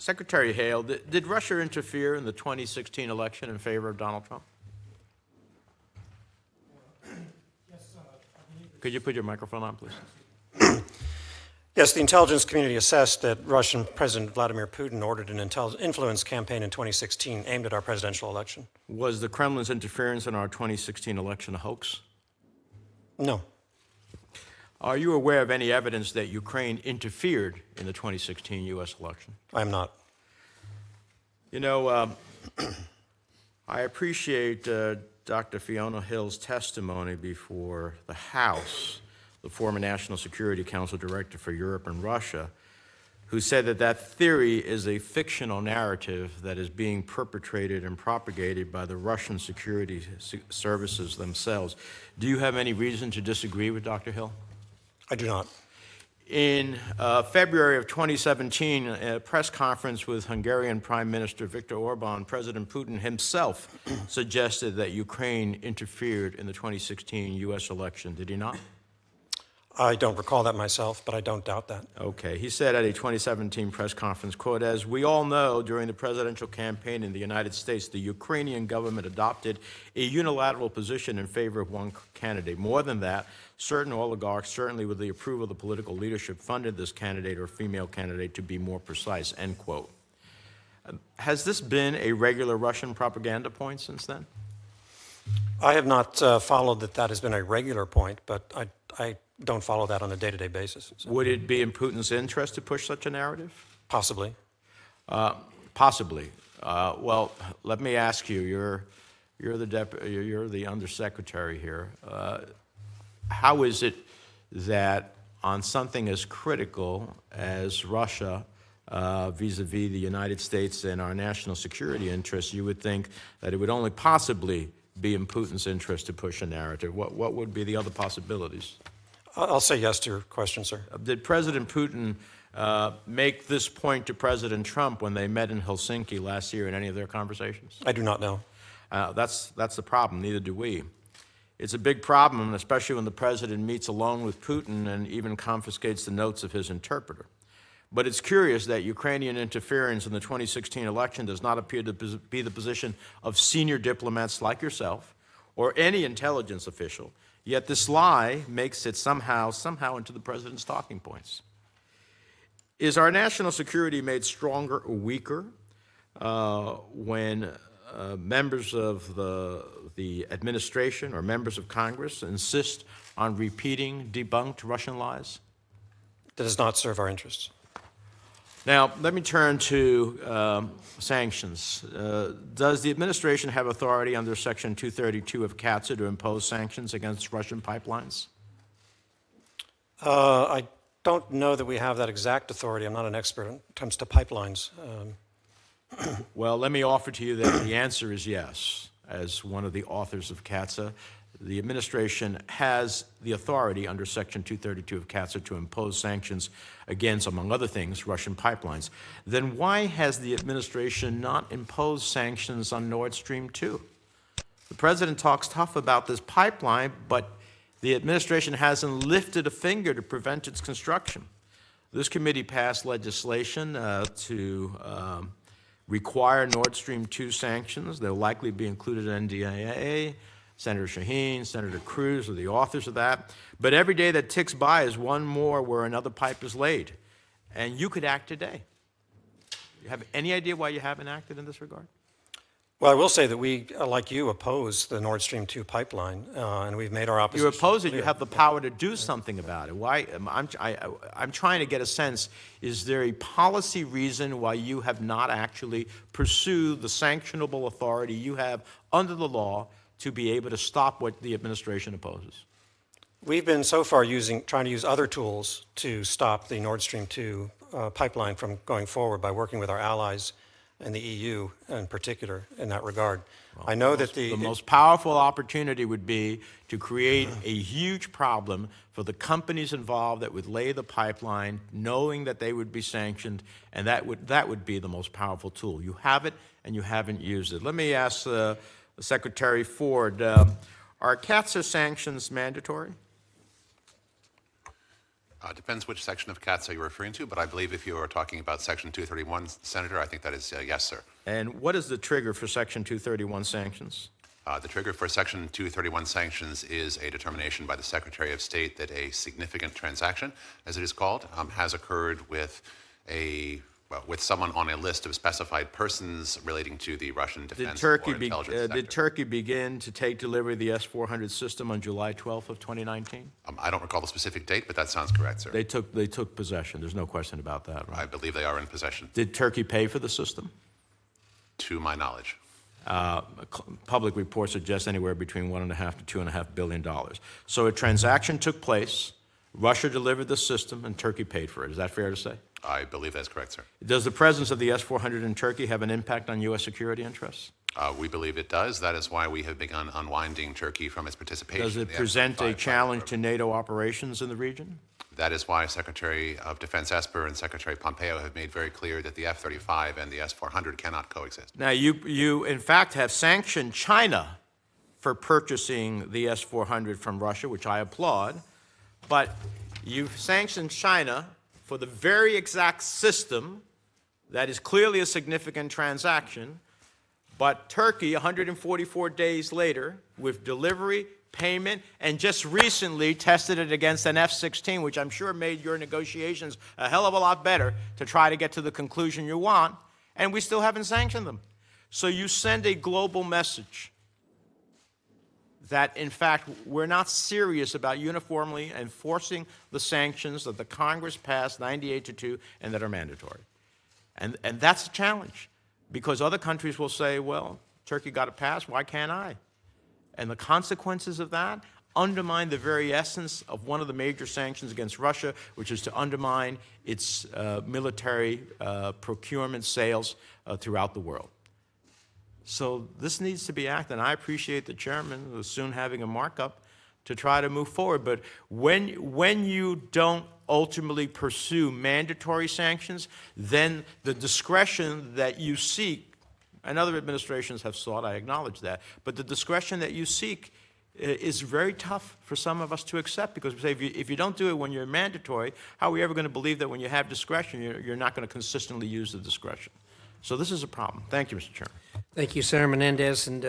Secretary Hale, did Russia interfere in the 2016 election in favor of Donald Trump? Could you put your microphone on, please? Yes, the intelligence community assessed that Russian President Vladimir Putin ordered an influence campaign in 2016 aimed at our presidential election. Was the Kremlin's interference in our 2016 election a hoax? No. Are you aware of any evidence that Ukraine interfered in the 2016 U.S. election? I am not. You know, I appreciate Dr. Fiona Hill's testimony before the House, the former National Security Council Director for Europe and Russia, who said that that theory is a fictional narrative that is being perpetrated and propagated by the Russian security services themselves. Do you have any reason to disagree with Dr. Hill? I do not. In February of 2017, a press conference with Hungarian Prime Minister Viktor Orban, President Putin himself suggested that Ukraine interfered in the 2016 U.S. election. Did he not? I don't recall that myself, but I don't doubt that. Okay. He said at a 2017 press conference, quote, "As we all know, during the presidential campaign in the United States, the Ukrainian government adopted a unilateral position in favor of one candidate. More than that, certain oligarchs, certainly with the approval of the political leadership, funded this candidate or female candidate to be more precise," end quote. Has this been a regular Russian propaganda point since then? I have not followed that has been a regular point, but I don't follow that on a day-to-day basis. So. Would it be in Putin's interest to push such a narrative? Possibly. Possibly. Well, let me ask you. You're the undersecretary here. How is it that on something as critical as Russia vis-a-vis the United States and our national security interests, you would think that it would only possibly be in Putin's interest to push a narrative? What would be the other possibilities? I'll say yes to your question, sir. Did President Putin make this point to President Trump when they met in Helsinki last year in any of their conversations? I do not know. That's the problem. Neither do we. It's a big problem, especially when the president meets alone with Putin and even confiscates the notes of his interpreter. But it's curious that Ukrainian interference in the 2016 election does not appear to be the position of senior diplomats like yourself or any intelligence official. Yet this lie makes it somehow into the president's talking points. Is our national security made stronger or weaker when members of the administration or members of Congress insist on repeating debunked Russian lies? That does not serve our interests. Now, let me turn to sanctions. Does the administration have authority under Section 232 of CATSA to impose sanctions against Russian pipelines? I don't know that we have that exact authority. I'm not an expert when it comes to pipelines. Well, let me offer to you that the answer is yes. As one of the authors of CATSA, the administration has the authority under Section 232 of CATSA to impose sanctions against, among other things, Russian pipelines. Then why has the administration not imposed sanctions on Nord Stream 2? The president talks tough about this pipeline, but the administration hasn't lifted a finger to prevent its construction. This committee passed legislation to require Nord Stream 2 sanctions. They'll likely be included in NDAA. Senator Shaheen, Senator Cruz are the authors of that. But every day that ticks by is one more where another pipe is laid. And you could act today. You have any idea why you haven't acted in this regard? Well, I will say that we, like you, oppose the Nord Stream 2 pipeline, and we've made our opposition. You oppose it, clear. you have the power to do something about it. Why? I'm trying to get a sense, is there a policy reason why you have not actually pursued the sanctionable authority you have under the law to be able to stop what the administration opposes? We've been so far trying to use other tools to stop the Nord Stream 2 pipeline from going forward by working with our allies and the EU in particular in that regard. Well, I know that the most powerful opportunity would be to create a huge problem for the companies involved that would lay the pipeline, knowing that they would be sanctioned, and that would be the most powerful tool. You have it, and you haven't used it. Let me ask Secretary Ford, are CATSA sanctions mandatory? Depends which section of CATSA you're referring to, but I believe if you are talking about Section 231, Senator, I think that is yes, sir. And what is the trigger for Section 231 sanctions? The trigger for Section 231 sanctions is a determination by the Secretary of State that a significant transaction, as it is called, has occurred with with someone on a list of specified persons relating to the Russian defense or intelligence sector. Did Turkey begin to take delivery of the S-400 system on July 12th of 2019? I don't recall the specific date, but that sounds correct, sir. They took possession. There's no question about that, right? I believe they are in possession, Did Turkey pay for the system? to my knowledge. Public reports suggest anywhere between $1.5 to $2.5 billion. So a transaction took place, Russia delivered the system, and Turkey paid for it. Is that fair to say? I believe that's correct, sir. Does the presence of the S-400 in Turkey have an impact on U.S. security interests? We believe it does. That is why we have begun unwinding Turkey from its participation. Does in it the present a F-35 challenge program. to NATO operations in the region? That is why Secretary of Defense Esper and Secretary Pompeo have made very clear that the F-35 and the S-400 cannot coexist. Now, you in fact have sanctioned China for purchasing the S-400 from Russia, which I applaud, but you've sanctioned China for the very exact system that is clearly a significant transaction, but Turkey, 144 days later, with delivery, payment, and just recently tested it against an F-16, which I'm sure made your negotiations a hell of a lot better to try to get to the conclusion you want, and we still haven't sanctioned them. So you send a global message that, in fact, we're not serious about uniformly enforcing the sanctions that the Congress passed 98-2 and that are mandatory. And that's a challenge, because other countries will say, well, Turkey got it passed, why can't I? And the consequences of that undermine the very essence of one of the major sanctions against Russia, which is to undermine its military procurement sales throughout the world. So this needs to be acted, and I appreciate the chairman who's soon having a markup to try to move forward. But when you don't ultimately pursue mandatory sanctions, then the discretion that you seek, and other administrations have sought, I acknowledge that, but the discretion that you seek is very tough for some of us to accept, because we say if you don't do it when you're mandatory, how are we ever going to believe that when you have discretion, you're not going to consistently use the discretion? So this is a problem. Thank you, Mr. Chairman. Thank you, Senator Menendez. And